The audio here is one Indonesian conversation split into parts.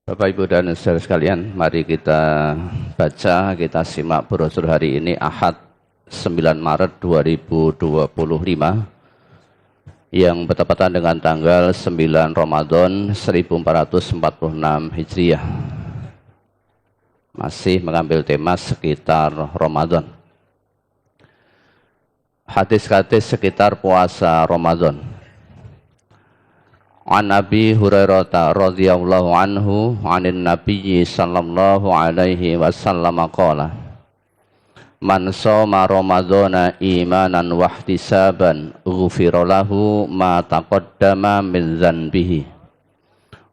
Bapak, Ibu, dan saudara sekalian, mari kita baca, kita simak brosur hari ini Ahad 9 Maret 2025 yang bertepatan dengan tanggal 9 Ramadan 1446 Hijriah. Masih mengambil tema sekitar Ramadan. Hadis-hadis sekitar puasa Ramadan. An Abi Hurairah radhiyallahu anhu 'anin Nabiyyi sallallahu alaihi wasallam qala Man shoma ramadhana imanan wa ihtisaban ghufira lahu ma taqaddama min dzanbihi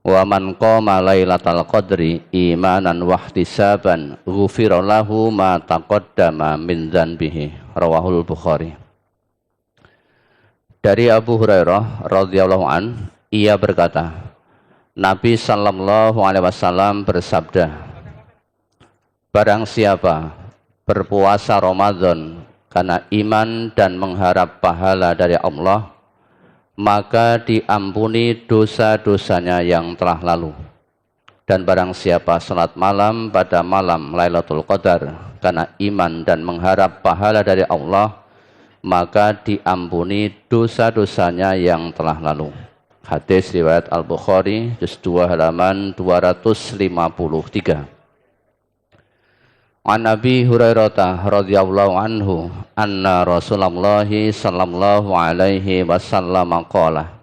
wa man qama lailatal qadri imanan wa ihtisaban ghufira lahu ma taqaddama min dzanbihi. Rawahul Bukhari. Dari Abu Hurairah radhiyallahu anhu, ia berkata, Nabi sallallahu alaihi wasallam bersabda, barang siapa berpuasa Ramadan karena iman dan mengharap pahala dari Allah, maka diampuni dosa-dosanya yang telah lalu. Dan barang siapa salat malam pada malam Lailatul Qadar karena iman dan mengharap pahala dari Allah, maka diampuni dosa-dosanya yang telah lalu. Hadis riwayat Al-Bukhari, juz 2 halaman 253. An Abi Hurairah radhiyallahu anhu anna Rasulullah sallallahu alaihi wasallam qala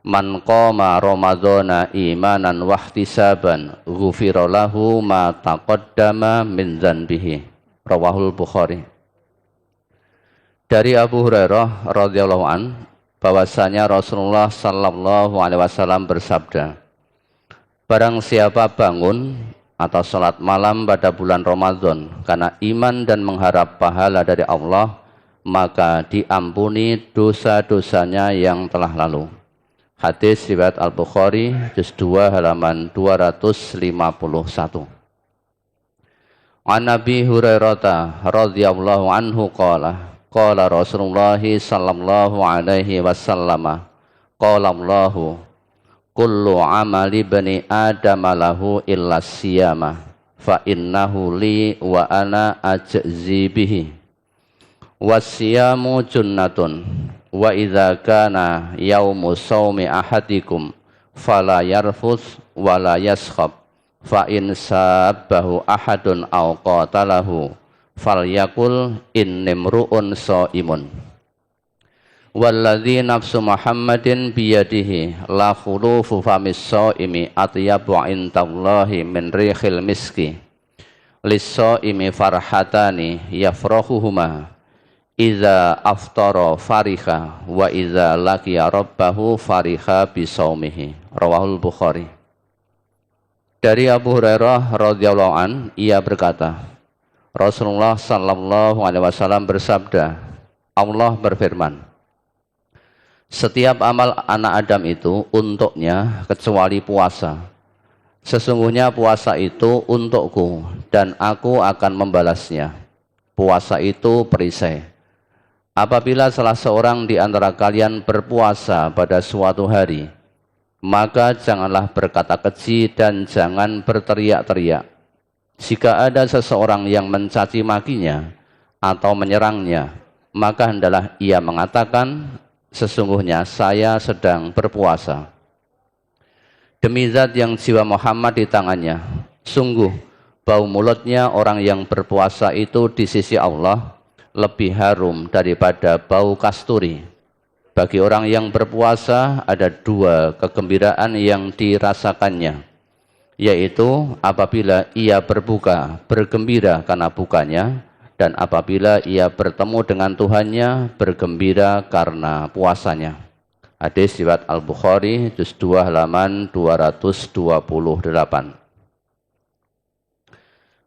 Man qama ramadhana imanan wa ihtisaban ghufira lahu ma taqaddama min dzanbihi. Rawahul Bukhari. Dari Abu Hurairah radhiyallahu anhu bahwasanya Rasulullah sallallahu alaihi wasallam bersabda, barang siapa bangun atau salat malam pada bulan Ramadan karena iman dan mengharap pahala dari Allah, maka diampuni dosa-dosanya yang telah lalu. Hadis riwayat Al-Bukhari, juz 2 halaman 251. An Nabi Hurairah radhiyallahu anhu qala Qala Rasulullah sallallahu alaihi wasallam qala Allahu kullu amali bani Adam lahu illa siyama fa innahu li wa ana ajzi bihi wasiyamu junnatun wa idza kana yaumu shaumi ahadikum fala yarfuth wa la yaskhab fa in sabbahu ahadun aw qatalahu falyakul innimru'un shaimun walladzi nafsu Muhammadin biyadihi la khulufu famis shaimi atyabu indallahi min rihil miski lis-shaimi farhatani yafrahuhuma idza aftara fariha wa idza laqiya rabbahu fariha bisaumihi. Rawahul Bukhari. Dari Abu Hurairah radhiyallahu an, ia berkata, Rasulullah sallallahu alaihi wasallam bersabda, Allah berfirman, setiap amal anak Adam itu untuknya kecuali puasa. Sesungguhnya puasa itu untukku dan aku akan membalasnya. Puasa itu perisai. Apabila salah seorang di antara kalian berpuasa pada suatu hari, maka janganlah berkata keji dan jangan berteriak-teriak. Jika ada seseorang yang mencaci makinya atau menyerangnya, maka hendaklah ia mengatakan, sesungguhnya saya sedang berpuasa. Demi zat yang jiwa Muhammad di tangannya, sungguh bau mulutnya orang yang berpuasa itu di sisi Allah lebih harum daripada bau kasturi. Bagi orang yang berpuasa ada dua kegembiraan yang dirasakannya, yaitu apabila ia berbuka, bergembira karena bukanya, dan apabila ia bertemu dengan Tuhannya, bergembira karena puasanya. Hadis riwayat Al-Bukhari, juz 2 halaman 228.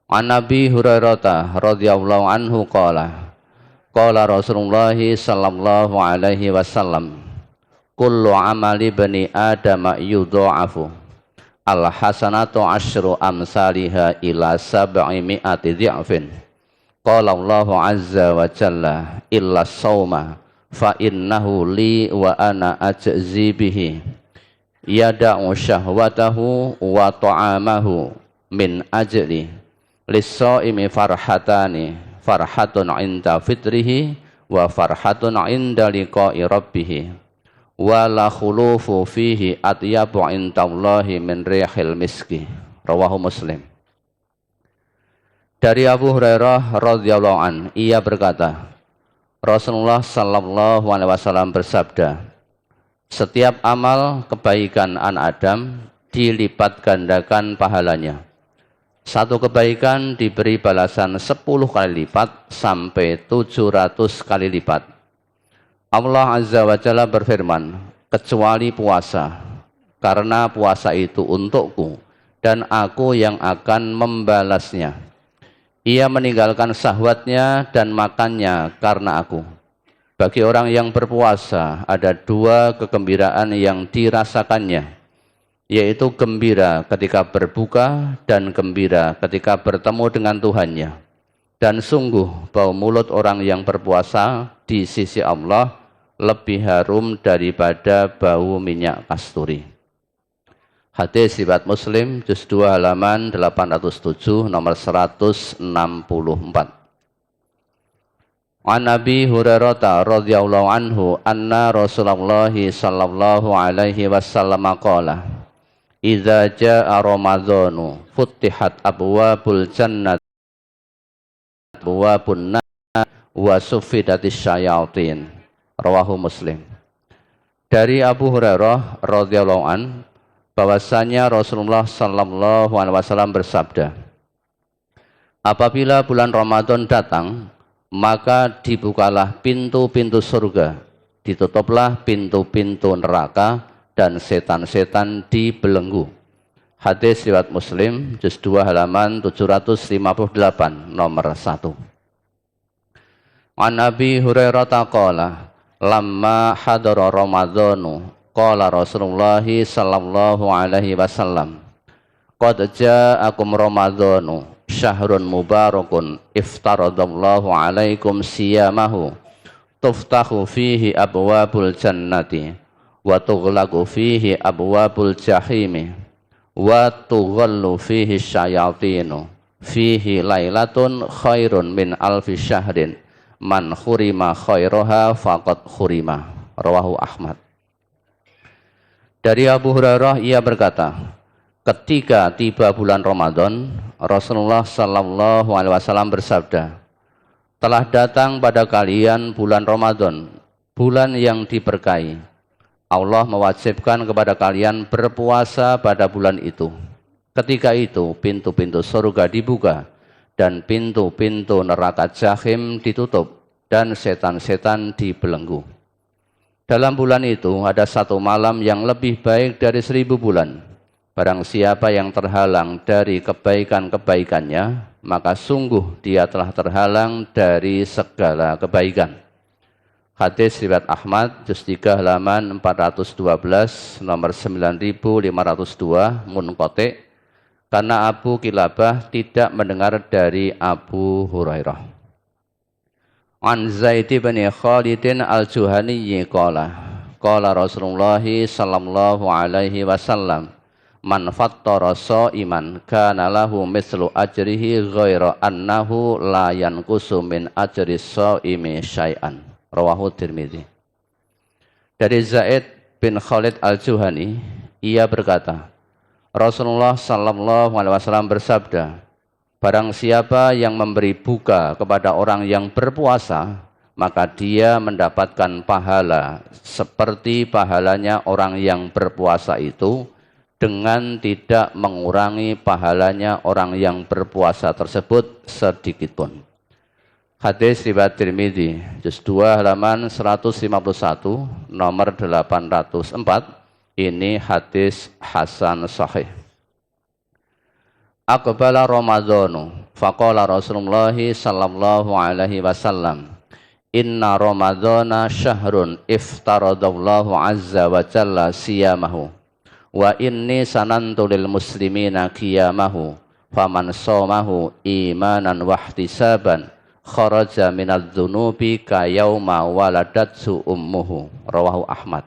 An Nabi Hurairah radhiyallahu anhu qala Rasulullah sallallahu alaihi wasallam kullu amali bani Adam yudha'afu al-hasanatu asyru amsalihha ila sab'i mi'ati dhi'fin. Qala Allahu azza wa jalla illa sawma fa innahu li wa ana ajzi bihi yada'u syahwatahu wa ta'amahu min ajli lis-shaimi farhatani farhatun 'inda fitrihi wa farhatun 'inda liqa'i rabbih wa la khulufu fihi atyabu 'indallahi min rihil miski. Rawahu Muslim. Dari Abu Hurairah radhiyallahu an, ia berkata, Rasulullah sallallahu alaihi wasallam bersabda, setiap amal kebaikan anak Adam dilipat gandakan pahalanya. Satu kebaikan diberi balasan 10 kali lipat sampai 700 kali lipat. Allah Azza wa Jalla berfirman, kecuali puasa, karena puasa itu untukku dan aku yang akan membalasnya. Ia meninggalkan syahwatnya dan makannya karena aku. Bagi orang yang berpuasa ada 2 kegembiraan yang dirasakannya, yaitu gembira ketika berbuka dan gembira ketika bertemu dengan Tuhannya. Dan sungguh bau mulut orang yang berpuasa di sisi Allah lebih harum daripada bau minyak kasturi. Hadis riwayat Muslim juz 2 halaman 807 nomor 164. An Abi Hurairah radhiyallahu anhu anna Rasulullah sallallahu alaihi wasallam qala idza jaa ramadhanu futtihat abwabul jannati abwabun nar wa suffidatis syayatin. Rawahu Muslim. Dari Abu Hurairah radhiyallahu an bahwasanya Rasulullah sallallahu alaihi wasallam bersabda, apabila bulan Ramadan datang, maka dibukalah pintu-pintu surga, ditutuplah pintu-pintu neraka, dan setan-setan dibelenggu. Hadis riwayat Muslim juz 2 halaman 758 nomor 1. An Abi Hurairah qala lamma hadara ramadhanu qala Rasulullah sallallahu alaihi wasallam qad ja'akum ramadhanu syahrun mubarakun iftaradallahu alaikum siyamahu tuftahu fihi abwabul jannati wa tughlaqu fihi abwabul jahimi wa tughallu fihi syayatinu fihi lailatun khairun min alfi syahrin man khurima khairaha faqad khurima. Rawahu Ahmad. Dari Abu Hurairah ia berkata, ketika tiba bulan Ramadan, Rasulullah sallallahu alaihi wasallam bersabda, telah datang pada kalian bulan Ramadan, bulan yang diberkahi. Allah mewajibkan kepada kalian berpuasa pada bulan itu. Ketika itu pintu-pintu surga dibuka dan pintu-pintu neraka jahim ditutup dan setan-setan dibelenggu. Dalam bulan itu ada 1 malam yang lebih baik dari 1000 bulan. Barang siapa yang terhalang dari kebaikan-kebaikannya, maka sungguh dia telah terhalang dari segala kebaikan. Hadis riwayat Ahmad juz 3 halaman 412 nomor 9502 munqati, karena Abu Kilabah tidak mendengar dari Abu Hurairah. An Zaid bin Khalid al-Juhani qala qala Rasulullah sallallahu alaihi wasallam man fattara shaiman kana lahu mislu ajrihi ghaira annahu la yanqusu min ajri shaimi syai'an. Rawahu Tirmidzi. Dari Zaid bin Khalid al-Juhani, ia berkata, Rasulullah sallallahu alaihi wasallam bersabda, barang siapa yang memberi buka kepada orang yang berpuasa, maka dia mendapatkan pahala seperti pahalanya orang yang berpuasa itu, dengan tidak mengurangi pahalanya orang yang berpuasa tersebut sedikitpun. Hadis riwayat Tirmidzi juz 2 halaman 151 nomor 804. Ini hadis hasan sahih. Aqbala Ramadhanu faqala Rasulullah sallallahu alaihi wasallam inna Ramadhana syahrun iftaradallahu azza wa jalla siyamahu wa inni sanantu lil muslimina qiyamahu faman shamahu imanan wa ihtisaban kharaja minadz-dzunubi ka yauma waladatsu ummuhu. Rawahu Ahmad.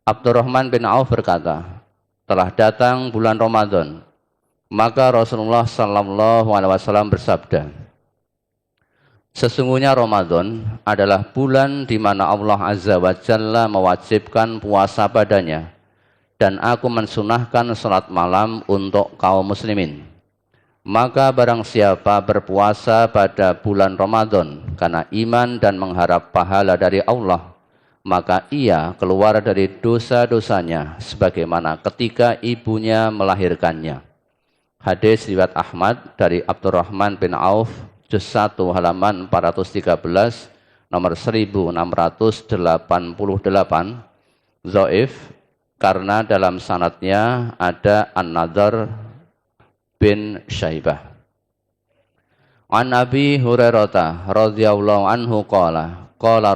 Abdurrahman bin Auf berkata, telah datang bulan Ramadan, maka Rasulullah sallallahu alaihi wasallam bersabda, sesungguhnya Ramadan adalah bulan di mana Allah Azza wa Jalla mewajibkan puasa padanya, dan aku mensunahkan salat malam untuk kaum muslimin. Maka barang siapa berpuasa pada bulan Ramadan karena iman dan mengharap pahala dari Allah, maka ia keluar dari dosa-dosanya sebagaimana ketika ibunya melahirkannya. Hadis riwayat Ahmad dari Abdurrahman bin Auf, juz 1 halaman 413, nomor 1688, dhaif karena dalam sanadnya ada An-Nadhr bin Syaibah. An Abi Hurairah radhiyallahu anhu qala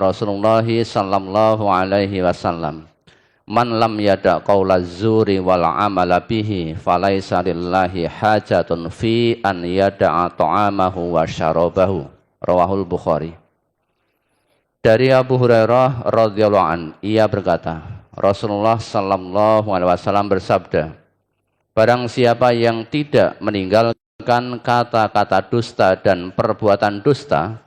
Rasulullah sallallahu alaihi wasallam, man lam yada qaulaz zuri wal amala bihi falaisa lillahi hajatun fi an yada'a ta'amahu wa syarabahu. Rawahul Bukhari. Dari Abu Hurairah radhiyallahu an, ia berkata, Rasulullah sallallahu alaihi wasallam bersabda, barang siapa yang tidak meninggalkan kata-kata dusta dan perbuatan dusta,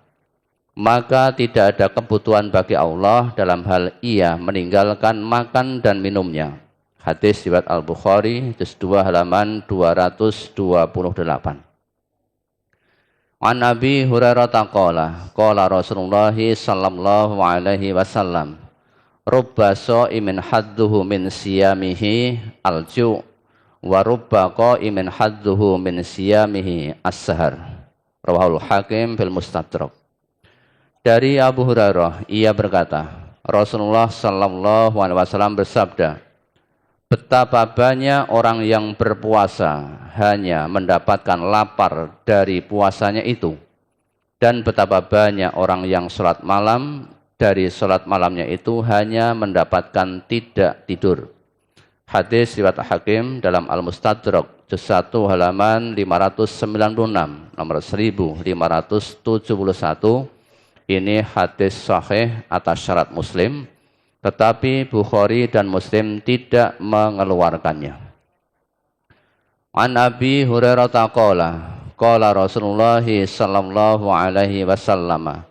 maka tidak ada kebutuhan bagi Allah dalam hal ia meninggalkan makan dan minumnya. Hadis riwayat Al-Bukhari, juz 2 halaman 228. An Abi Hurairah qala Rasulullah sallallahu alaihi wasallam, rubba sha'imin hadduhu min siyamihi al-ju' wa rubba qa'imin hadduhu min siyamihi as-sahar. Rawahul Hakim fil Mustadrak. Dari Abu Hurairah, ia berkata, Rasulullah sallallahu alaihi wasallam bersabda, betapa banyak orang yang berpuasa hanya mendapatkan lapar dari puasanya itu, dan betapa banyak orang yang sholat malam dari sholat malamnya itu hanya mendapatkan tidak tidur. Hadis riwayat Hakim dalam Al-Mustadrak, juz 1 halaman 596, nomor 1571. Ini hadis sahih atas syarat Muslim, tetapi Bukhari dan Muslim tidak mengeluarkannya. An Abi Hurairah qala Rasulullah sallallahu alaihi wasallam,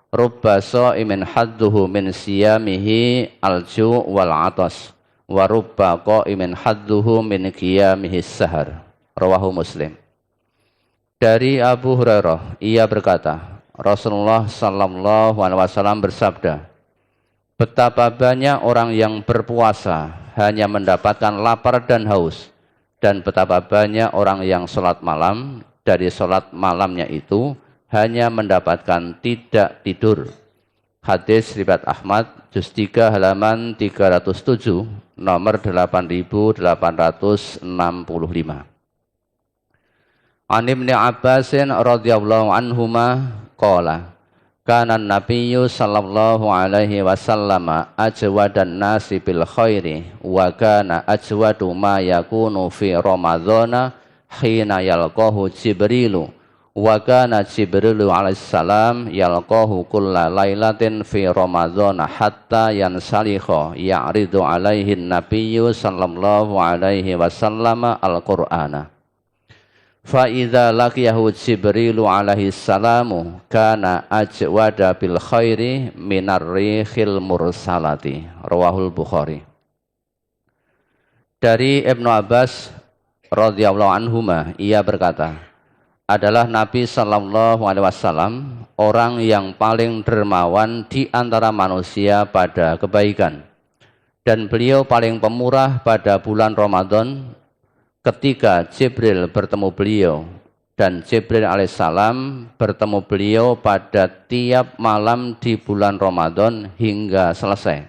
rubba sha'imin hadduhu min siyamihi al-ju' wal 'atas wa rubba qa'imin hadduhu min qiyamihi as-sahar. Rawahu Muslim. Dari Abu Hurairah, ia berkata, Rasulullah sallallahu alaihi wasallam bersabda, betapa banyak orang yang berpuasa hanya mendapatkan lapar dan haus, dan betapa banyak orang yang sholat malam dari sholat malamnya itu hanya mendapatkan tidak tidur. Hadis riwayat Ahmad, juz 3 halaman 307, nomor 8865. An Ibnu Abbasin radhiyallahu anhuma qala kana nabiyyu sallallahu alaihi wasallam ajwadan nasi bil khairi wa kana ajwadu ma yakunu fi ramadhana hina yalqahu Jibrilu wa kana Jibrilu alaihi salam yalqahu kulla lailatin fi ramadhana hatta yansalikha ya'ridu alaihi nabiyyu sallallahu alaihi wasallam al-Qur'ana. Fa idza laqiyahu Jibrilu alaihi salamu kana ajwada bil khairi minar rihil mursalati. Rawahul Bukhari. Dari Ibnu Abbas radhiyallahu anhuma, ia berkata, adalah Nabi sallallahu alaihi wasallam orang yang paling dermawan di antara manusia pada kebaikan, dan beliau paling pemurah pada bulan Ramadan ketika Jibril bertemu beliau, dan Jibril alaihissalam bertemu beliau pada tiap malam di bulan Ramadan hingga selesai.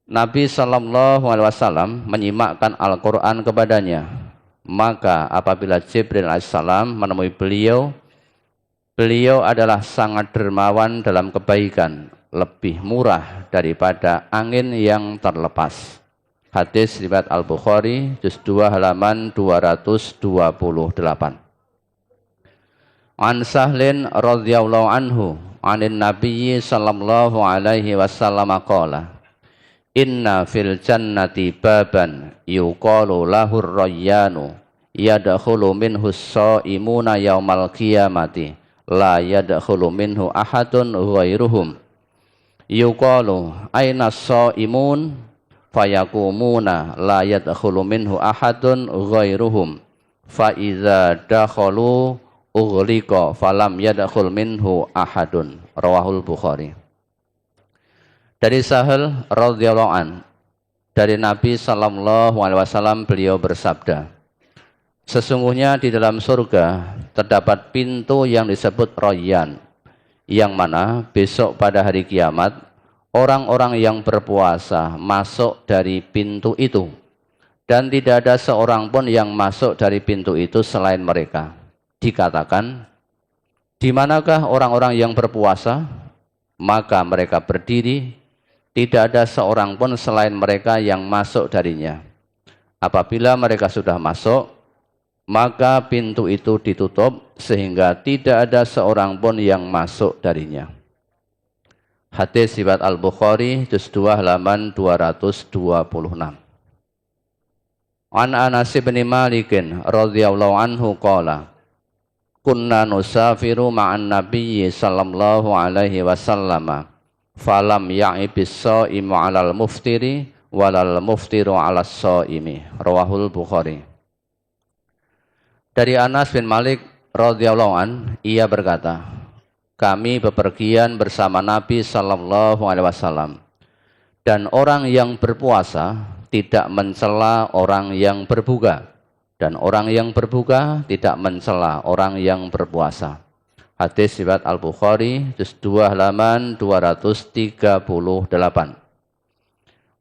Nabi sallallahu alaihi wasallam menyimakkan Al-Quran kepadanya. Maka apabila Jibril alaihissalam menemui beliau, beliau adalah sangat dermawan dalam kebaikan, lebih murah daripada angin yang terlepas. Hadis riwayat Al-Bukhari, juz 2 halaman 228. An Sahlin radhiyallahu anhu, anin Nabiyyi sallallahu alaihi wasallam qala, Inna fil jannati baban yuqalu lahur rayyanu yadkhulu minhu as-shaimuna yaumal qiyamati la yadkhulu minhu ahadun ghairuhum yuqalu aina as-shaimun fayakumuna la yadkhulu minhu ahadun ghairuhum fa idza dakhalu ughliqa falam yadkhul minhu ahadun. Rawahul Bukhari. Dari Sahal radhiyallahu an, dari Nabi sallallahu alaihi wasallam, beliau bersabda, sesungguhnya di dalam surga terdapat pintu yang disebut Rayyan, yang mana besok pada hari kiamat orang-orang yang berpuasa masuk dari pintu itu, dan tidak ada seorang pun yang masuk dari pintu itu selain mereka. Dikatakan, di manakah orang-orang yang berpuasa? Maka mereka berdiri, tidak ada seorang pun selain mereka yang masuk darinya. Apabila mereka sudah masuk, maka pintu itu ditutup sehingga tidak ada seorang pun yang masuk darinya. Hadis riwayat Al-Bukhari juz 2 halaman 226. An Anas bin Malik radhiyallahu anhu qala kunna nusafiru ma'an nabiyyi sallallahu alaihi wasallam falam ya'ibis shaimu 'alal muftiri walal muftiru 'alas shaimi. Rawahul Bukhari. Dari Anas bin Malik radhiyallahu an, ia berkata, kami bepergian bersama Nabi sallallahu alaihi wasallam, dan orang yang berpuasa tidak mencela orang yang berbuka, dan orang yang berbuka tidak mencela orang yang berpuasa. Hadis riwayat Al-Bukhari juz 2 halaman 238.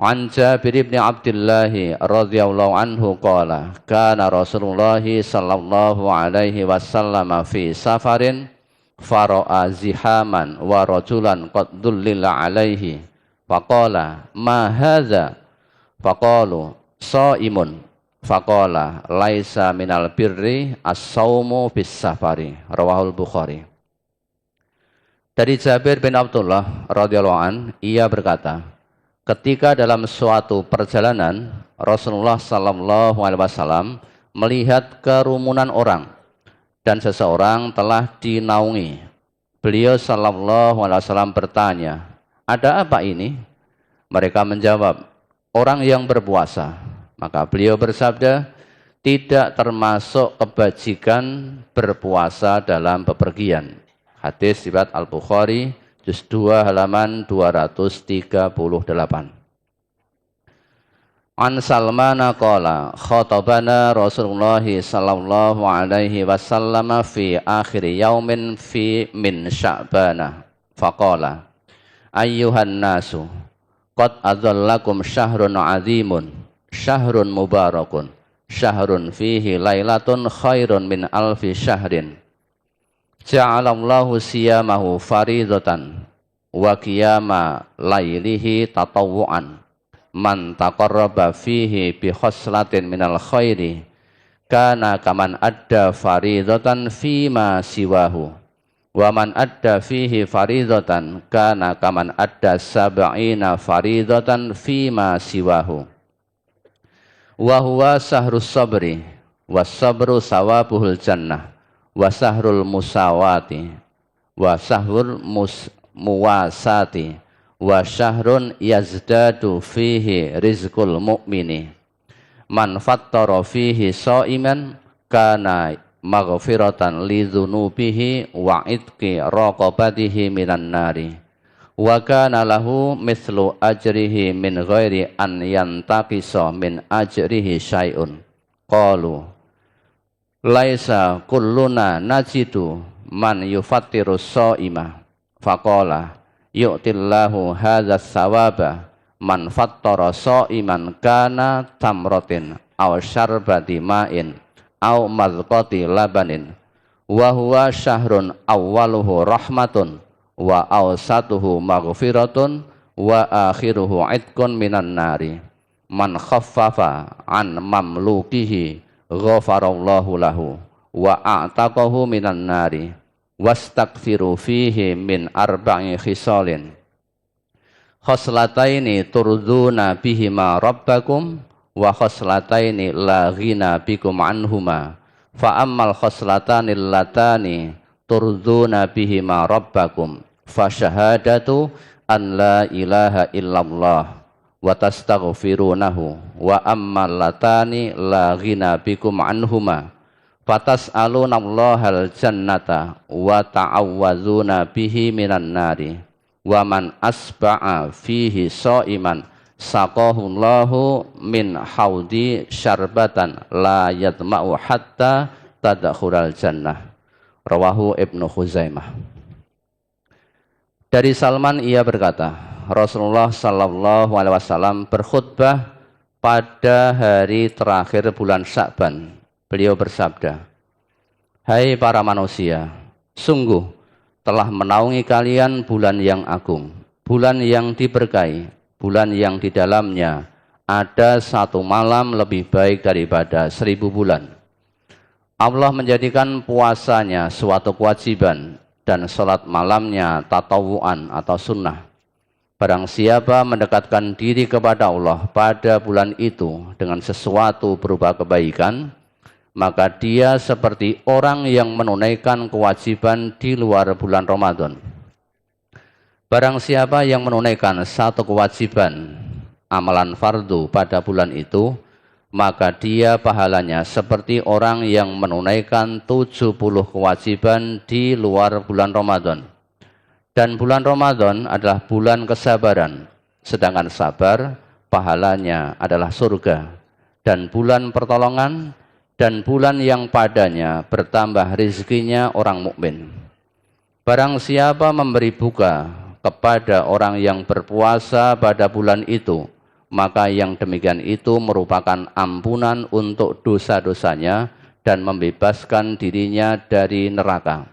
An Jabir bin Abdullah radhiyallahu anhu qala kana Rasulullah sallallahu alaihi wasallam fi safarin fara'a zihaman wa rajulan qad dullila alaihi faqala ma hadza faqalu shaimun faqala laisa minal birri as-saumu bis safari. Rawahul Bukhari. Dari Jabir bin Abdullah radhiyallahu an, ia berkata, ketika dalam suatu perjalanan Rasulullah sallallahu alaihi wasallam melihat kerumunan orang dan seseorang telah dinaungi. Beliau sallallahu alaihi wasallam bertanya, ada apa ini? Mereka menjawab, orang yang berpuasa. Maka beliau bersabda, tidak termasuk kebajikan berpuasa dalam bepergian. Hadis riwayat Al-Bukhari juz 2 halaman 238. An Salmana qala khatabana Rasulullah sallallahu alaihi wasallam fi akhir yaumin fi min Sya'bana faqala ayyuhan nasu qad adzallakum syahrun azimun syahrun mubarakun syahrun fihi lailatun khairun min alfi syahrin ja'alallahu siyamahu faridatan wa qiyama lailihi tatawwu'an man taqarraba fihi bi khoslatin minal khairi kana kaman adda faridatan fima siwahu wa man adda fihi faridatan kana kaman adda sab'ina faridatan fima siwahu wa huwa sahrus sabri was sabru sawabuhul jannah wa sahrul musawati wa sahrul muwasati wa syahrun yazdadu fihi rizqul mu'mini man fattara fihi shaiman kana maghfiratan li dzunubihi wa itqi raqabatihi minan nari wa kana lahu mithlu ajrihi min ghairi an yantaqisa min ajrihi syai'un. Qalu laisa kulluna najidu man yufattiru shaima faqala yu'tillahu hadzal sawaba man fattara shaiman kana tamratin aw syarbati ma'in aw madqati labanin wa huwa syahrun awwaluhu rahmatun wa awsatuhu maghfiratun wa akhiruhu itqun minan nari man khaffafa an mamlukihi ghafarallahu lahu wa a'taqahu minan nari wastaghfiru fihi min arba'i khisalin khoslataini turduna bihima rabbakum wa khoslataini la ghina bikum anhuma fa ammal khoslatani latani turduna bihima rabbakum fa syahadatu an la ilaha illallah wa tastaghfirunahu wa ammal latani la ghina bikum anhuma fatas'aluna Allahal jannata wa ta'awwazuna bihi minan nari wa man asba'a fihi sha'iman saqahullahu min haudi syarbatan la yatma'u hatta tadkhulal jannah. Rawahu Ibnu Khuzaimah. Dari Salman ia berkata, Rasulullah sallallahu alaihi wasallam berkhutbah pada hari terakhir bulan Sya'ban. Beliau bersabda, hai para manusia, sungguh telah menaungi kalian bulan yang agung, bulan yang diberkahi, bulan yang di dalamnya ada satu malam lebih baik daripada 1000 bulan. Allah menjadikan puasanya suatu kewajiban dan salat malamnya tatawuan atau sunnah. Barang siapa mendekatkan diri kepada Allah pada bulan itu dengan sesuatu berupa kebaikan, maka dia seperti orang yang menunaikan kewajiban di luar bulan Ramadan. Barang siapa yang menunaikan satu kewajiban, amalan fardu pada bulan itu, maka dia pahalanya seperti orang yang menunaikan 70 kewajiban di luar bulan Ramadan. Dan bulan Ramadan adalah bulan kesabaran, sedangkan sabar pahalanya adalah surga. Dan bulan pertolongan dan bulan yang padanya bertambah rezekinya orang mukmin. Barang siapa memberi buka kepada orang yang berpuasa pada bulan itu, maka yang demikian itu merupakan ampunan untuk dosa-dosanya dan membebaskan dirinya dari neraka.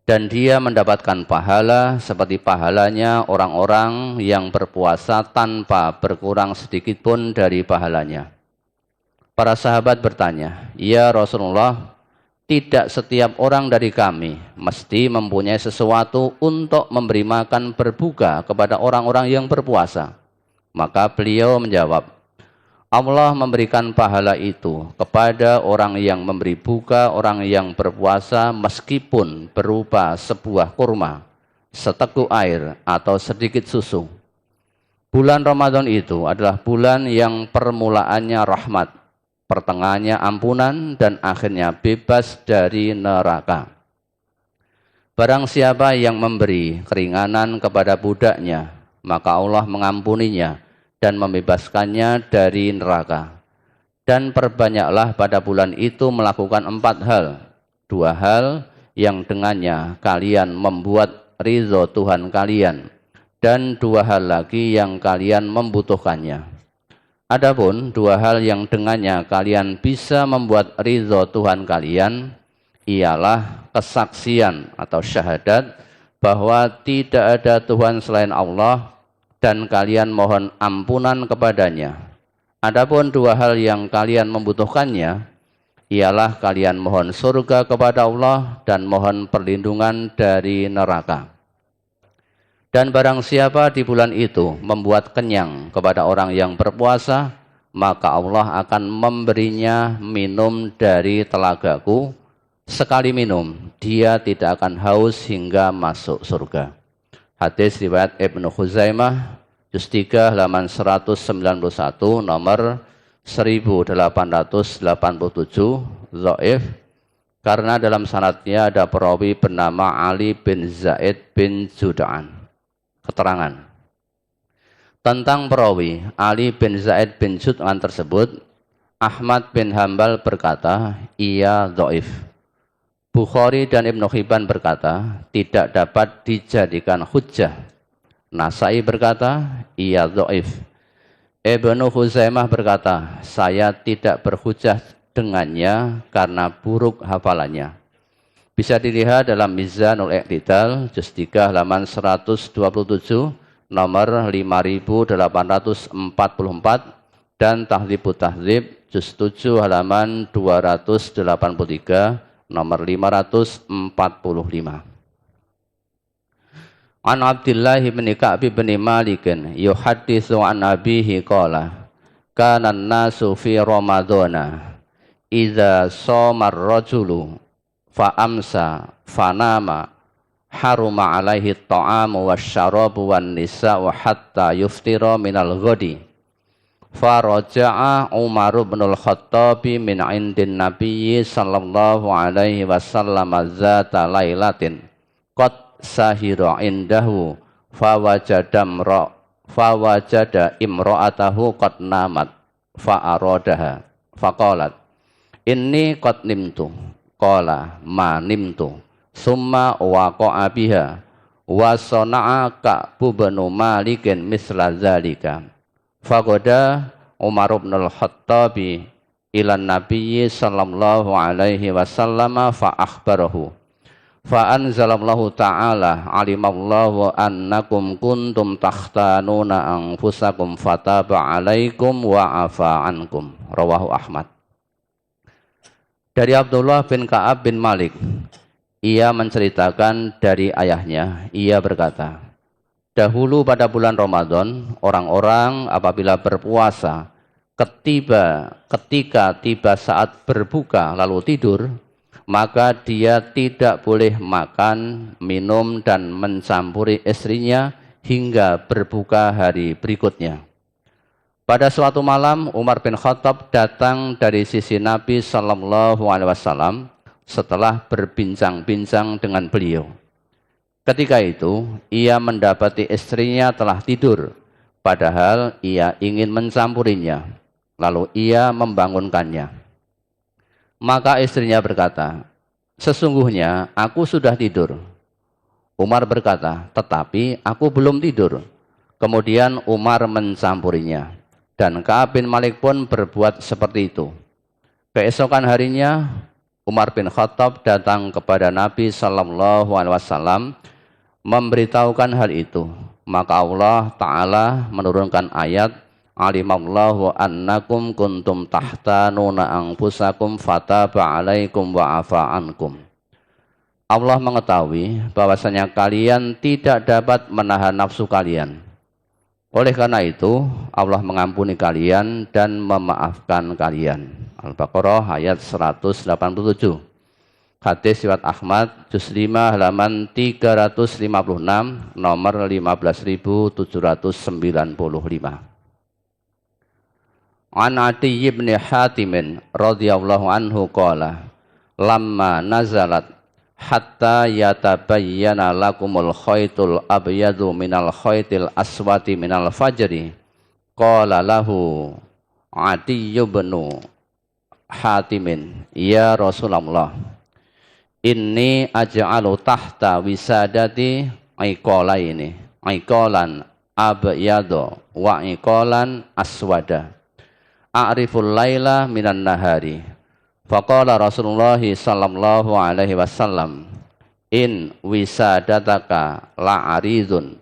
Dan dia mendapatkan pahala seperti pahalanya orang-orang yang berpuasa tanpa berkurang sedikit pun dari pahalanya. Para sahabat bertanya, ya Rasulullah, tidak setiap orang dari kami mesti mempunyai sesuatu untuk memberi makan berbuka kepada orang-orang yang berpuasa. Maka beliau menjawab, Allah memberikan pahala itu kepada orang yang memberi buka orang yang berpuasa meskipun berupa sebuah kurma, seteguk air atau sedikit susu. Bulan Ramadan itu adalah bulan yang permulaannya rahmat, pertengahannya ampunan, dan akhirnya bebas dari neraka. Barang siapa yang memberi keringanan kepada budaknya, maka Allah mengampuninya dan membebaskannya dari neraka. Dan perbanyaklah pada bulan itu melakukan 4 hal. 2 hal yang dengannya kalian membuat ridho Tuhan kalian, dan 2 hal lagi yang kalian membutuhkannya. Adapun 2 hal yang dengannya kalian bisa membuat ridho Tuhan kalian, ialah kesaksian atau syahadat bahwa tidak ada Tuhan selain Allah, dan kalian mohon ampunan kepadanya. Adapun 2 hal yang kalian membutuhkannya, ialah kalian mohon surga kepada Allah dan mohon perlindungan dari neraka. Dan barang siapa di bulan itu membuat kenyang kepada orang yang berpuasa, maka Allah akan memberinya minum dari telagaku. Sekali minum, dia tidak akan haus hingga masuk surga. Hadis riwayat Ibnu Khuzaimah, juz 3 halaman 191, nomor 1887, dhaif, karena dalam sanadnya ada perawi bernama Ali bin Zaid bin Jud'an. Keterangan tentang perawi Ali bin Zaid bin Jud'an tersebut, Ahmad bin Hambal berkata, ia dhaif. Bukhari dan Ibnu Hibban berkata, tidak dapat dijadikan hujjah. Nasai berkata, ia dhaif. Ibnu Khuzaimah berkata, saya tidak berhujjah dengannya karena buruk hafalannya. Bisa dilihat dalam Mizanul I'tidal, juz 3 halaman 127, nomor 5844, dan Tahdzibut Tahdzib, juz 7 halaman 283, nomor 545. An Abdullah bin Ka'b bin Malik yuhadditsu an abihi qala kana an-nasu fi ramadhana idza shoma ar-rajulu fa amsa fanama haruma alaihi at-ta'amu wasyarabu wan nisa'u hatta yuftira minal ghadi faraja'a Umar bin al-Khattabi min indin nabiyyi sallallahu alaihi wasallam zata lailatin qad sahira indahu fawajada imra'atahu qad namat fa'aradaha faqalat inni qad nimtu qala ma nimtu summa waqa'a biha wa sana'a Ka'bu bin Malikin misla zalika faqada Umar bin al-Khattabi ila nabiyyi sallallahu alaihi wasallam fa akhbarahu fa anzalallahu ta'ala alimallahu annakum kuntum takhtanuna anfusakum fataba alaikum wa afa ankum. Rawahu Ahmad. Dari Abdullah bin Ka'ab bin Malik, ia menceritakan dari ayahnya, ia berkata, dahulu pada bulan Ramadan, orang-orang apabila berpuasa, ketika tiba saat berbuka lalu tidur, maka dia tidak boleh makan, minum, dan mencampuri istrinya hingga berbuka hari berikutnya. Pada suatu malam, Umar bin Khattab datang dari sisi Nabi Sallallahu Alaihi Wasallam setelah berbincang-bincang dengan beliau. Ketika itu, ia mendapati istrinya telah tidur, padahal ia ingin mencampurinya. Lalu ia membangunkannya. Maka istrinya berkata, sesungguhnya aku sudah tidur. Umar berkata, tetapi aku belum tidur. Kemudian Umar mencampurinya. Dan Ka'ab bin Malik pun berbuat seperti itu. Keesokan harinya, Umar bin Khattab datang kepada Nabi Sallallahu Alaihi Wasallam memberitahukan hal itu. Maka Allah Ta'ala menurunkan ayat, alimallahu annakum kuntum tahtanuna anfusakum fataba alaikum wa afa ankum. Allah mengetahui bahwasanya kalian tidak dapat menahan nafsu kalian. Oleh karena itu, Allah mengampuni kalian dan memaafkan kalian. Al-Baqarah ayat 187. Hadis riwayat Ahmad, juz 5 halaman 356, nomor 15795. An Adi ibn Hatim radhiyallahu anhu qala lamma nazalat hatta yatabayyana lakumul khaytul abyadu minal khaytil aswati minal fajri qala lahu Adi ibn Hatim ya Rasulullah inni aj'alu tahta wisadati iqalan abyadu wa iqalan aswada a'riful laila minan nahari. Faqala Rasulullah sallallahu alaihi wasallam, in wisadataka la'aridun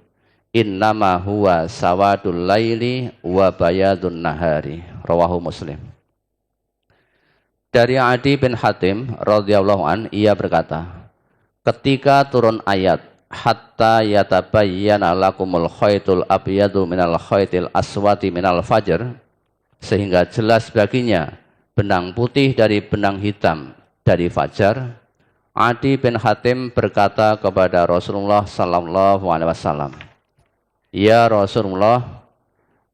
innama huwa sawadul laili wa bayadun nahari. Rawahu Muslim. Dari Adi bin Hatim radhiyallahu an, ia berkata, ketika turun ayat hatta yatabayyana lakumul khaytul abyadu minal khaytil aswati minal fajr, sehingga jelas baginya benang putih dari benang hitam dari fajar, Adi bin Hatim berkata kepada Rasulullah sallallahu alaihi wasallam, ya Rasulullah,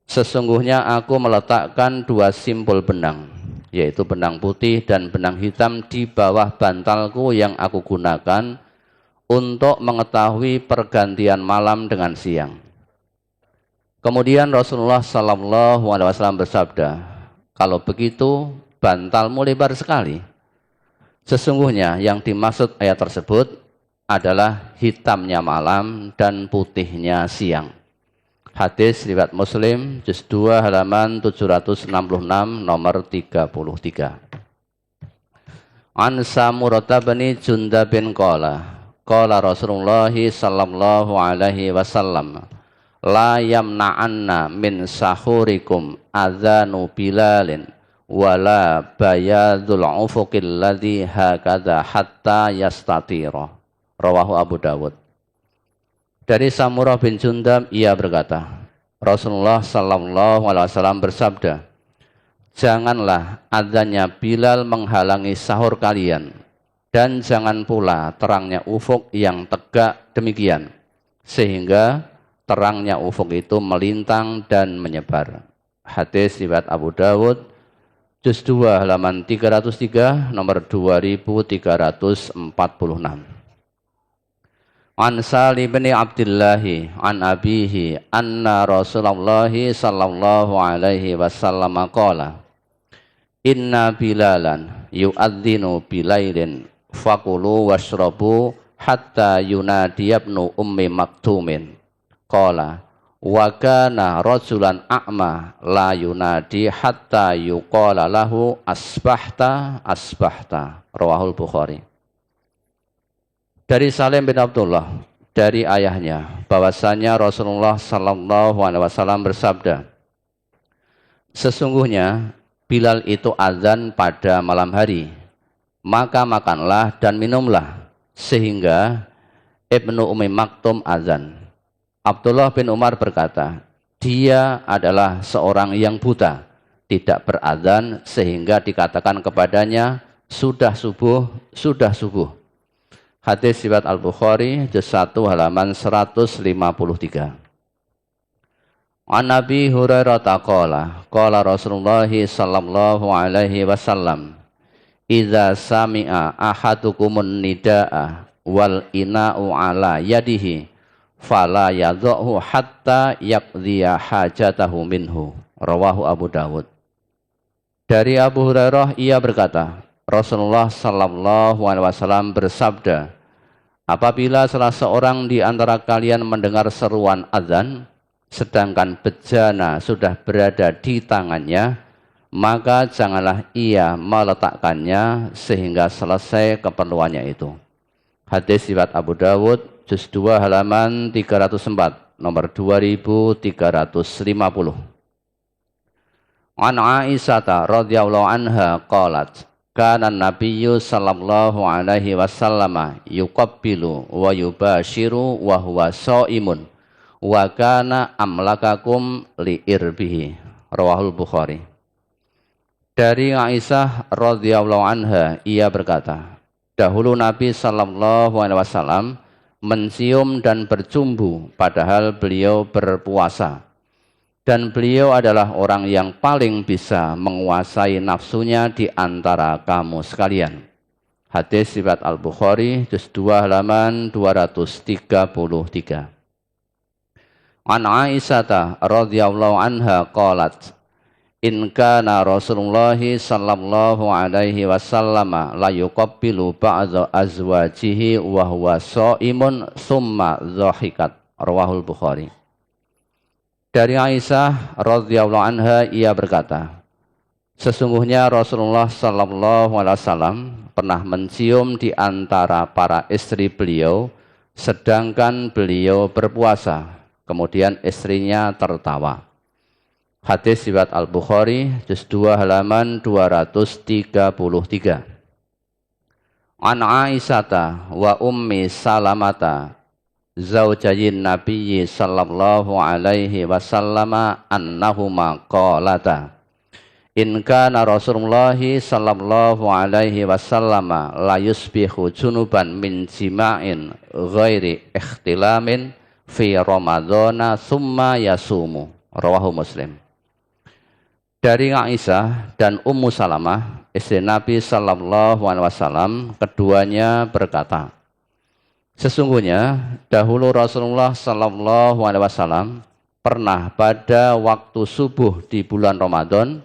sesungguhnya aku meletakkan dua simpul benang, yaitu benang putih dan benang hitam di bawah bantalku yang aku gunakan untuk mengetahui pergantian malam dengan siang. Kemudian Rasulullah sallallahu alaihi wasallam bersabda, kalau begitu bantalmu lebar sekali. Sesungguhnya yang dimaksud ayat tersebut adalah hitamnya malam dan putihnya siang. Hadis riwayat Muslim, juz 2 halaman 766, nomor 33. An Samurah bin Jundab bin qala Rasulullah sallallahu alaihi wasallam, la yamna'anna min sahurikum adzanu bilalin wala bayadul ufuqil ladzi hakadha hatta yastatira. Rawahu Abu Dawud. Dari Samurah bin Jundab ia berkata, Rasulullah sallallahu alaihi wasallam bersabda, janganlah adzannya Bilal menghalangi sahur kalian, dan jangan pula terangnya ufuk yang tegak demikian, sehingga terangnya ufuk itu melintang dan menyebar. Hadis riwayat Abu Dawud, juz 2 halaman 303, nomor 2346. An Salim bin Abdullah an abihi anna Rasulullah sallallahu alaihi wasallam qala inna bilalan yu'adzinu bilailin fakulu washrabu hatta yunadi ibnu ummi maktumin qala wa kana rajulan a'ma la yunadi hatta yuqala lahu asbahta asbahta. Rawahul Bukhari. Dari Salim bin Abdullah dari ayahnya bahwasanya Rasulullah sallallahu alaihi wasallam bersabda, sesungguhnya Bilal itu azan pada malam hari, maka makanlah dan minumlah sehingga Ibnu Ummi Maktum azan. Abdullah bin Umar berkata, dia adalah seorang yang buta, tidak berazan sehingga dikatakan kepadanya sudah subuh, sudah subuh. Hadis riwayat Al-Bukhari, juz 1 halaman 153. An Nabi Hurairah qala qala Rasulullah sallallahu alaihi wasallam idza sami'a ahadukumun nidaa wal ina'u ala yadihi fala yadhahu hatta yaqdiya hajatahu minhu. Rawahu Abu Dawud. Dari Abu Hurairah ia berkata, Rasulullah sallallahu alaihi wasallam bersabda, apabila salah seorang di antara kalian mendengar seruan azan, sedangkan bejana sudah berada di tangannya, maka janganlah ia meletakkannya sehingga selesai keperluannya itu. Hadis riwayat Abu Dawud, juz 2 halaman 304, nomor 2350. An Aisyah radhiyallahu anha qalat, kana nabiyyu sallallahu alaihi wasallam yuqabbilu wa yubashiru wa huwa shaimun wa kana amlakakum li irbihi. Rawahul Bukhari. Dari Aisyah radhiyallahu anha ia berkata, dahulu Nabi sallallahu alaihi wasallam mencium dan bercumbu padahal beliau berpuasa, dan beliau adalah orang yang paling bisa menguasai nafsunya di antara kamu sekalian. Hadis riwayat Al-Bukhari, juz 2 halaman 233. An Aisyah radhiyallahu anha qalat, in kana Rasulullah sallallahu alaihi wasallam la yuqabbilu ba'dha azwajihi wa huwa shaimun tsumma dhahikat. Rawahul Bukhari. Dari Aisyah radhiyallahu anha ia berkata, sesungguhnya Rasulullah sallallahu alaihi wasallam pernah mencium di antara para istri beliau sedangkan beliau berpuasa, kemudian istrinya tertawa. Hadis riwayat Al-Bukhari, juz 2 halaman 233. An Aisyata wa ummi Salamata zaujayin Nabiyyi sallallahu alaihi wasallam annahuma qalata in kana Rasulullah sallallahu alaihi wasallam la yusbihu junuban min jima'in ghairi ikhtilamin fi ramadhana thumma yasumu. Rawahu Muslim. Dari Aisyah dan Ummu Salamah istri Nabi sallallahu alaihi wasallam, keduanya berkata, sesungguhnya dahulu Rasulullah sallallahu alaihi wasallam pernah pada waktu subuh di bulan Ramadan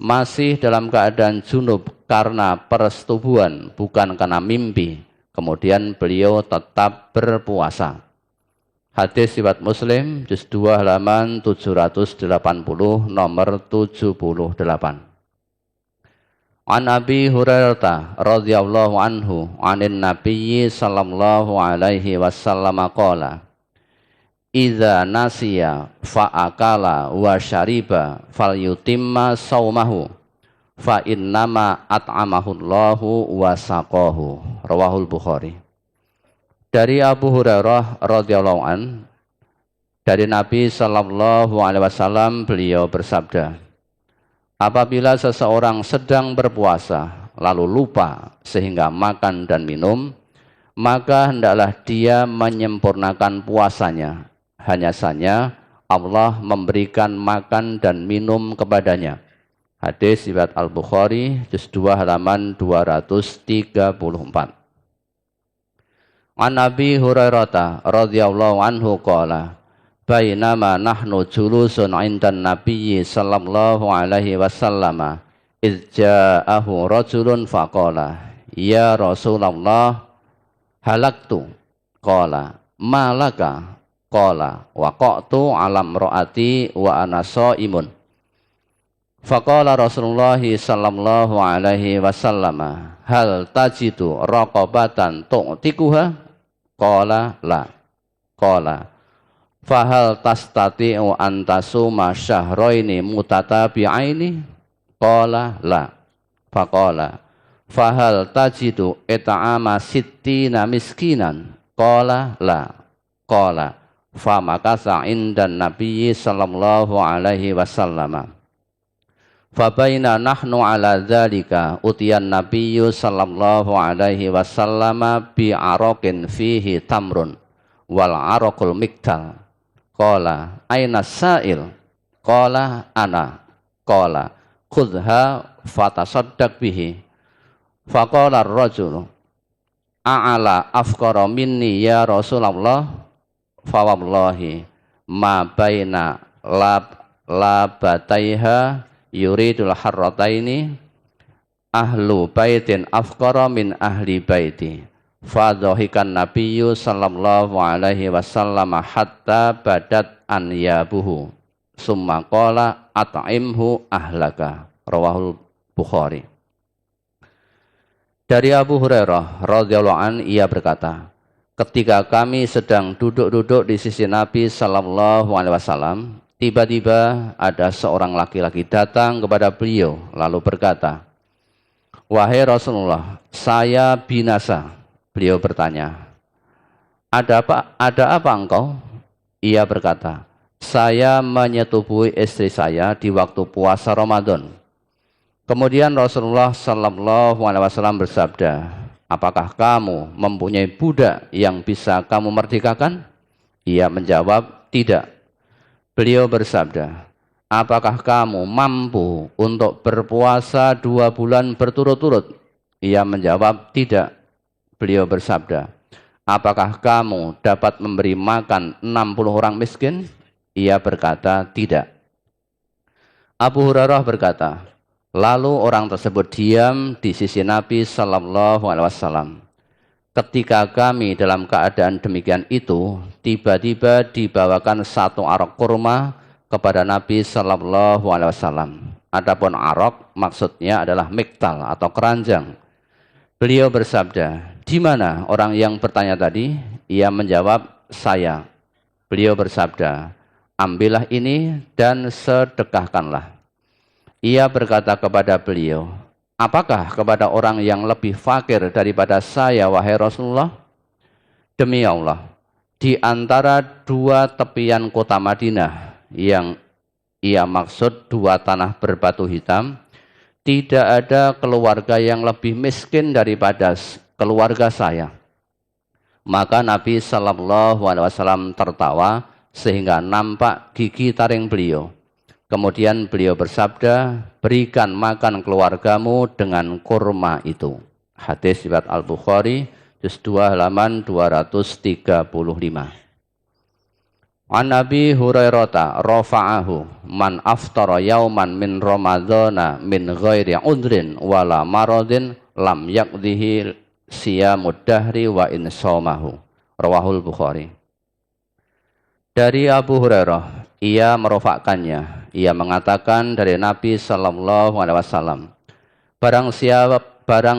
masih dalam keadaan junub karena persetubuhan, bukan karena mimpi. Kemudian beliau tetap berpuasa. Hadis riwayat Muslim, juz 2 halaman 780, nomor 78. An Abi Hurairah radhiyallahu anhu anin Nabiyyi sallallahu alaihi wasallam qala, idza nasiya fa akala wa syariba falyutimma saumahu fa innama at'amahu Allahu wa saqahu. Rawahul Bukhari. Dari Abu Hurairah radhiyallahu an, dari Nabi sallallahu alaihi wasallam beliau bersabda, apabila seseorang sedang berpuasa lalu lupa sehingga makan dan minum, maka hendaklah dia menyempurnakan puasanya. Hanya saja Allah memberikan makan dan minum kepadanya. Hadis riwayat Al-Bukhari juz 2 halaman 234. An Nabi Hurairah radhiyallahu anhu qala, bainama nahnu julusun 'indan nabiyyi sallallahu alaihi wasallam idz ja'ahu rajulun faqala ya Rasulullah halaktu, qala malaka, qala waqa'tu 'ala imraati wa ana shaimun. Faqala Rasulullah sallallahu alaihi wasallam hal tajidu raqabatan tu'tikuha, qala la, qala fahal tastati'u an tasuma syahraini mutatabi'aini, qala la, faqala fahal tajidu it'ama sittina miskinan, qala la, qala famakasa indan nabiyyi sallallahu alaihi wasallam. Fabaina nahnu ala dzalika utiyan nabiyyu sallallahu alaihi wasallam bi araqin fihi tamrun wal araqul miktal, qala aina sa'il, qala ana, qala khudha fatasaddaq bihi. Faqala ar-rajulu a'ala afqara minni ya Rasulullah, fawallahi ma baina labataiha yuridul harrataini ahlu baitin afqara min ahli baiti. Fadhahikan nabiyyu sallallahu alaihi wasallam hatta badat anyabuhu summa qala at'imhu ahlaka. Rawahul Bukhari. Dari Abu Hurairah radhiyallahu an, ia berkata, ketika kami sedang duduk-duduk di sisi Nabi sallallahu alaihi wasallam, tiba-tiba ada seorang laki-laki datang kepada beliau lalu berkata, wahai Rasulullah, saya binasa. Beliau bertanya, ada apa engkau? Ia berkata, saya menyetubuhi istri saya di waktu puasa Ramadan. Kemudian Rasulullah sallallahu alaihi wasallam bersabda, apakah kamu mempunyai budak yang bisa kamu merdekakan? Ia menjawab, tidak. Beliau bersabda, apakah kamu mampu untuk berpuasa 2 bulan berturut-turut? Ia menjawab, tidak. Beliau bersabda, apakah kamu dapat memberi makan 60 orang miskin? Ia berkata, tidak. Abu Hurairah berkata, lalu orang tersebut diam di sisi Nabi sallallahu alaihi wasallam. Ketika kami dalam keadaan demikian itu, tiba-tiba dibawakan 1 arak kurma kepada Nabi sallallahu alaihi wasallam. Adapun arak maksudnya adalah miktal atau keranjang. Beliau bersabda, di mana orang yang bertanya tadi? Ia menjawab, saya. Beliau bersabda, ambillah ini dan sedekahkanlah. Ia berkata kepada beliau, apakah kepada orang yang lebih fakir daripada saya, wahai Rasulullah? Demi Allah, di antara 2 tepian kota Madinah yang ia maksud 2 tanah berbatu hitam, tidak ada keluarga yang lebih miskin daripada keluarga saya. Maka Nabi sallallahu alaihi wasallam tertawa sehingga nampak gigi taring beliau. Kemudian beliau bersabda, berikan makan keluargamu dengan kurma itu. Hadis riwayat Al-Bukhari juz 2 halaman 235. An Nabi Hurairah rafa'ahu man aftara yauman min ramadhana min ghairi udrin wala maradin lam yaqdihi siyamud dahri wa in shaumahu. Rawahul Bukhari. Dari Abu Hurairah, ia merofakkannya. Ia mengatakan dari Nabi sallallahu alaihi wasallam, barang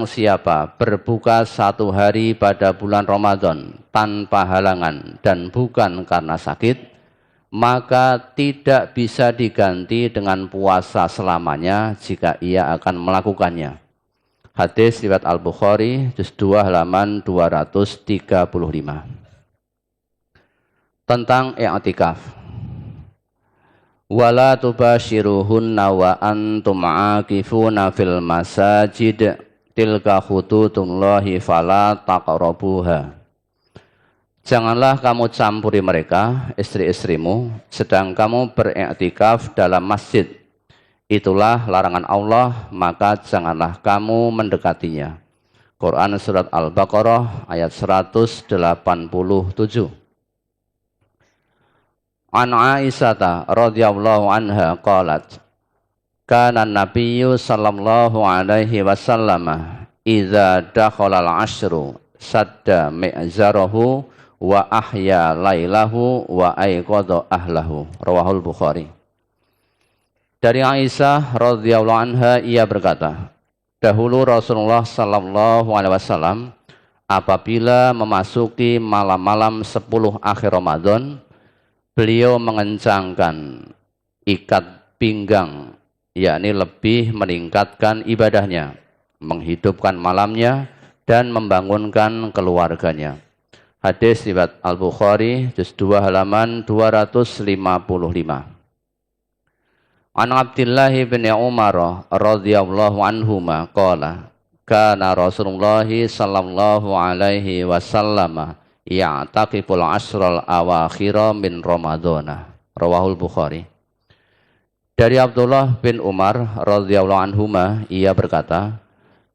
siapa berbuka 1 hari pada bulan Ramadan tanpa halangan dan bukan karena sakit, maka tidak bisa diganti dengan puasa selamanya jika ia akan melakukannya. Hadis riwayat Al-Bukhari juz 2 halaman 235. Tentang i'tikaf. Wala tubashiruhunna wa antum aakifuna fil masajid tilka hududullahi fala taqrabuha. Janganlah kamu campuri mereka, istri-istrimu, sedang kamu beriktikaf dalam masjid. Itulah larangan Allah, maka janganlah kamu mendekatinya. Quran surat Al-Baqarah ayat 187. An Aisyah radhiyallahu anha qalat, kana nabiyyu sallallahu alaihi wasallam idza dakhala al-ashru sadda mi'zarahu wa ahya lailahu wa aiqadha ahlahu. Rawahul Bukhari. Dari Aisyah radhiyallahu anha ia berkata, dahulu Rasulullah sallallahu alaihi wasallam apabila memasuki malam-malam 10 akhir Ramadan, beliau mengencangkan ikat pinggang, yakni lebih meningkatkan ibadahnya, menghidupkan malamnya dan membangunkan keluarganya. Hadis riwayat Al-Bukhari juz 2 halaman 255. An Abdullah bin Umar radhiyallahu anhuma qala kana Rasulullah sallallahu alaihi wasallam ya'taqiful asral awakhira min Ramadana. Rawahul Bukhari. Dari Abdullah bin Umar radhiyallahu anhuma ia berkata,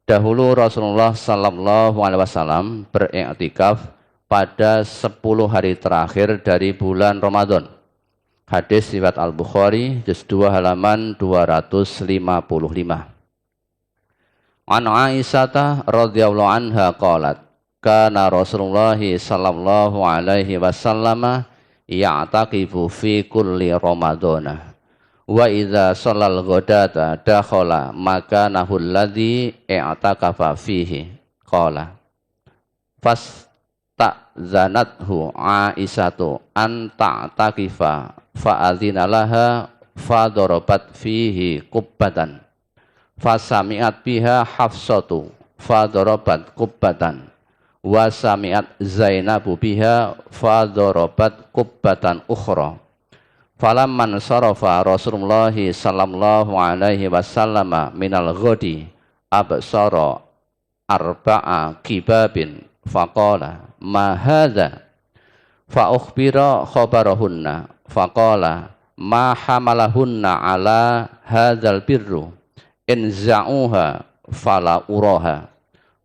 dahulu Rasulullah sallallahu alaihi wasallam beriktikaf pada 10 hari terakhir dari bulan Ramadan. Hadis riwayat Al-Bukhari juz 2 halaman 255. An Aisyah radhiyallahu anha qalat, kana Rasulullah sallallahu alaihi wasallam ya'taqifu fi kulli Ramadana wa idza shallal ghadata dakhala makanahu alladhi i'taqafa fihi. Qala fasta'zanathu Aisyatu an ta'taqifa fa'adzina laha fadarabat fihi qubbatan fasami'at biha Hafsatu fadarabat qubbatan wa sami'at Zainabu biha fadarabat qubbatan ukhra. Falamman sarafa Rasulullah sallallahu alaihi wasallam minal ghadi absara arba'a kibabin faqala ma hadza fa ukhbira khabarahunna faqala ma hamalahunna ala hadzal birru in za'uha fala uraha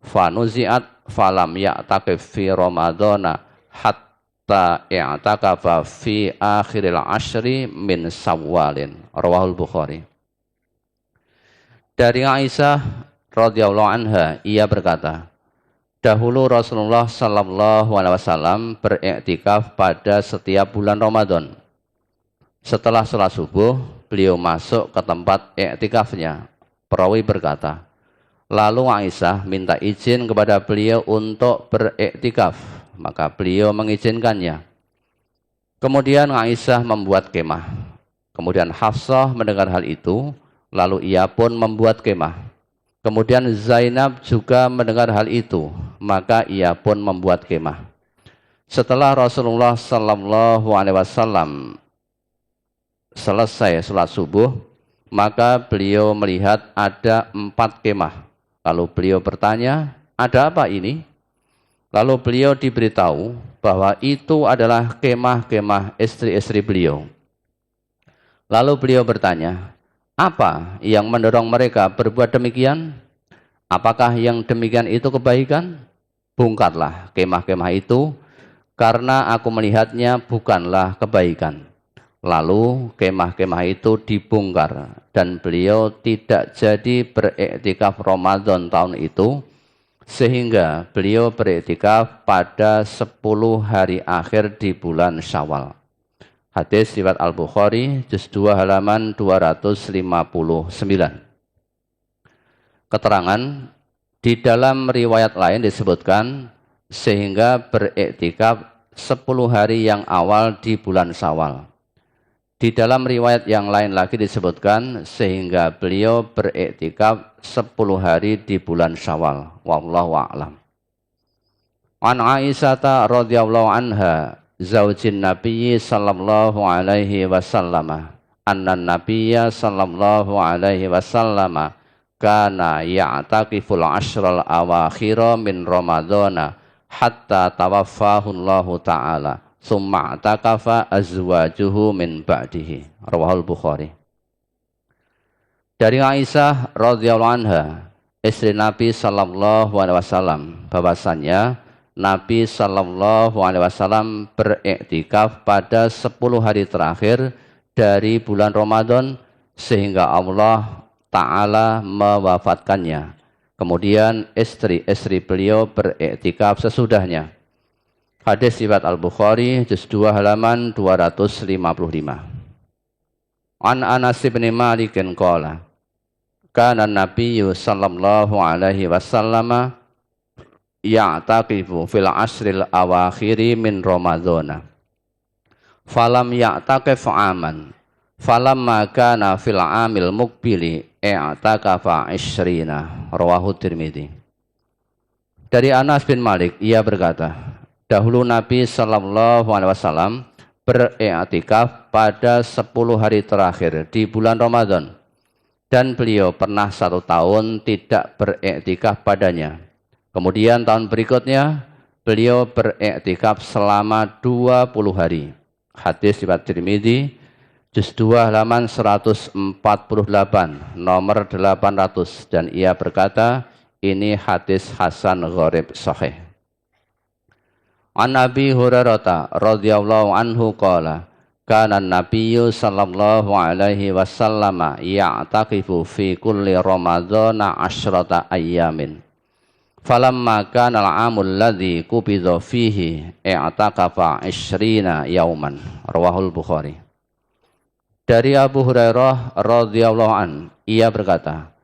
fanuzi'at falam ya'taqif fi Ramadana hatta i'taqafa fi akhiril ashri min Syawalin. Rawahul Bukhari. Dari Aisyah radhiyallahu anha ia berkata, dahulu Rasulullah sallallahu alaihi wasallam beriktikaf pada setiap bulan Ramadan. Setelah salat subuh, beliau masuk ke tempat iktikafnya. Perawi berkata, lalu Aisyah minta izin kepada beliau untuk beriktikaf, maka beliau mengizinkannya. Kemudian Aisyah membuat kemah. Kemudian Hafsah mendengar hal itu, lalu ia pun membuat kemah. Kemudian Zainab juga mendengar hal itu, maka ia pun membuat kemah. Setelah Rasulullah sallallahu alaihi wasallam selesai salat subuh, maka beliau melihat ada 4 kemah. Lalu beliau bertanya, ada apa ini? Lalu beliau diberitahu bahwa itu adalah kemah-kemah istri-istri beliau. Lalu beliau bertanya, apa yang mendorong mereka berbuat demikian? Apakah yang demikian itu kebaikan? Bongkarlah kemah-kemah itu, karena aku melihatnya bukanlah kebaikan. Lalu kemah-kemah itu dibongkar dan beliau tidak jadi beriktikaf Ramadan tahun itu, sehingga beliau beriktikaf pada 10 hari akhir di bulan Syawal. Hadis riwayat Al-Bukhari juz 2 halaman 259. Keterangan di dalam riwayat lain disebutkan sehingga beriktikaf 10 hari yang awal di bulan Syawal. Di dalam riwayat yang lain lagi disebutkan sehingga beliau beriktikaf 10 hari di bulan Syawal. Wallahu a'lam. An Aisyah radhiyallahu anha zaujin Nabi sallallahu alaihi wasallam anna Nabiyya sallallahu alaihi wasallam kana ya'taqiful ashral awakhira min Ramadhana hatta tawaffahu Allah taala summa atakafa azwajuhu min ba'dihi. Rawahul Bukhari. Dari Aisyah radhiyallahu anha, istri Nabi sallallahu alaihi wasallam, bahwasannya Nabi sallallahu alaihi wasallam beriktikaf pada 10 hari terakhir dari bulan Ramadan sehingga Allah taala mewafatkannya. Kemudian istri-istri beliau beriktikaf sesudahnya. Hadis riwayat Al-Bukhari juz 2 halaman 255. An Anas bin Malik qala kana Nabiyyu sallallahu alaihi wasallam ya'taqifu fil asril awakhiri min Ramadhana falam ya'taqif aman falamma kana fil amil muqbili i'taqafa 20. Rawahu Tirmidzi. Dari Anas bin Malik, ia berkata, dahulu Nabi sallallahu alaihi wasallam beriktikaf pada 10 hari terakhir di bulan Ramadan dan beliau pernah 1 tahun tidak beriktikaf padanya. Kemudian tahun berikutnya beliau beriktikaf selama 20 hari. Hadis riwayat Tirmidzi juz 2 halaman 148 nomor 800 dan ia berkata ini hadis hasan gharib sahih. An Abi Hurairah radhiyallahu anhu qala kana an-nabiyyu sallallahu alaihi wasallam ya'taqifu fi kulli ramadhana 10 ayyamin falamma kana al-amul ladzi qubidha fihi i'taqafa 20 yauman. Rawahul Bukhari. Dari Abu Hurairah radhiyallahu an, ia berkata,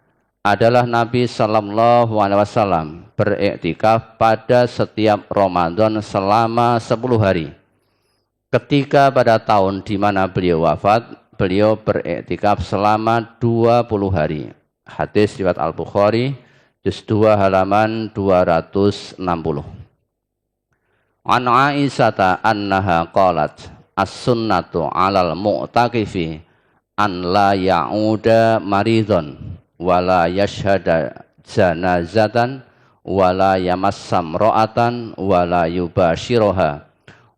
adalah Nabi sallallahu alaihi wasallam beriktikaf pada setiap Ramadan selama 10 hari. Ketika pada tahun di mana beliau wafat, beliau beriktikaf selama 20 hari. Hadis riwayat Al-Bukhari juz 2 halaman 260. An Aisyah annaha qalat as-sunnatu 'alal mu'taqifi an la ya'uda maridun wala yashhada janazatan wala yamassam ra'atan wala yubashiroha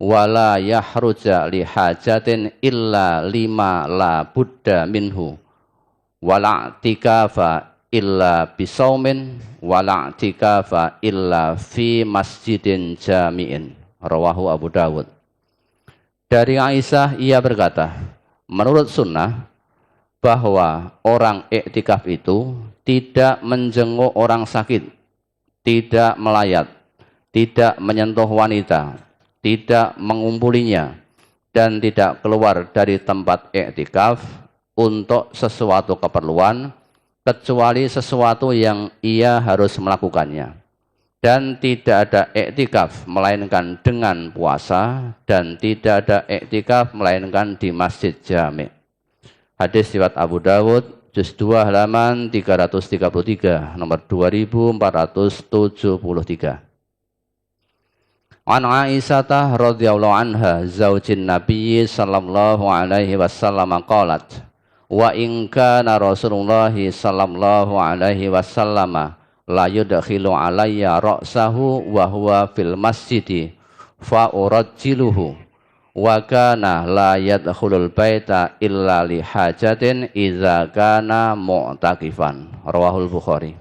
wala yahruja li hajatin illa lima la budda minhu wala tikafa illa bisaumin wala tikafa illa fi masjidin jami'in. Rawahu Abu Dawud. Dari Aisyah ia berkata, menurut sunnah bahwa orang iktikaf itu tidak menjenguk orang sakit, tidak melayat, tidak menyentuh wanita, tidak mengumpulinya, dan tidak keluar dari tempat iktikaf untuk sesuatu keperluan, kecuali sesuatu yang ia harus melakukannya. Dan tidak ada iktikaf melainkan dengan puasa, dan tidak ada iktikaf melainkan di masjid jami'. Hadis riwayat Abu Dawud juz 2 halaman 333 nomor 2473. An Aisyah radhiyallahu anha zaujin Nabi sallallahu alaihi wasallam qalat wa in kana Rasulullah sallallahu alaihi wasallam la yudkhilu alayya ra'sahu wa huwa fil masjid fa urajjiluhu wa kana la yadkhulul baita illa li hajatin idza kana mu'takifan. Rawahul Bukhari.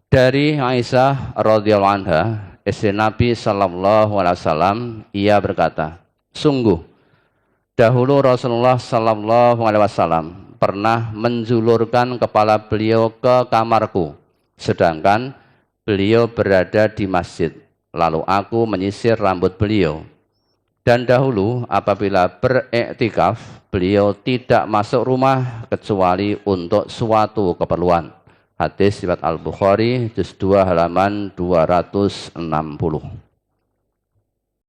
Dari Aisyah radhiyallahu anha, istri Nabi sallallahu alaihi wasallam, ia berkata, sungguh dahulu Rasulullah sallallahu alaihi wasallam pernah menjulurkan kepala beliau ke kamarku sedangkan beliau berada di masjid, lalu aku menyisir rambut beliau. Dan dahulu apabila beriktikaf, beliau tidak masuk rumah kecuali untuk suatu keperluan. Hadis riwayat Al-Bukhari juz 2 halaman 260.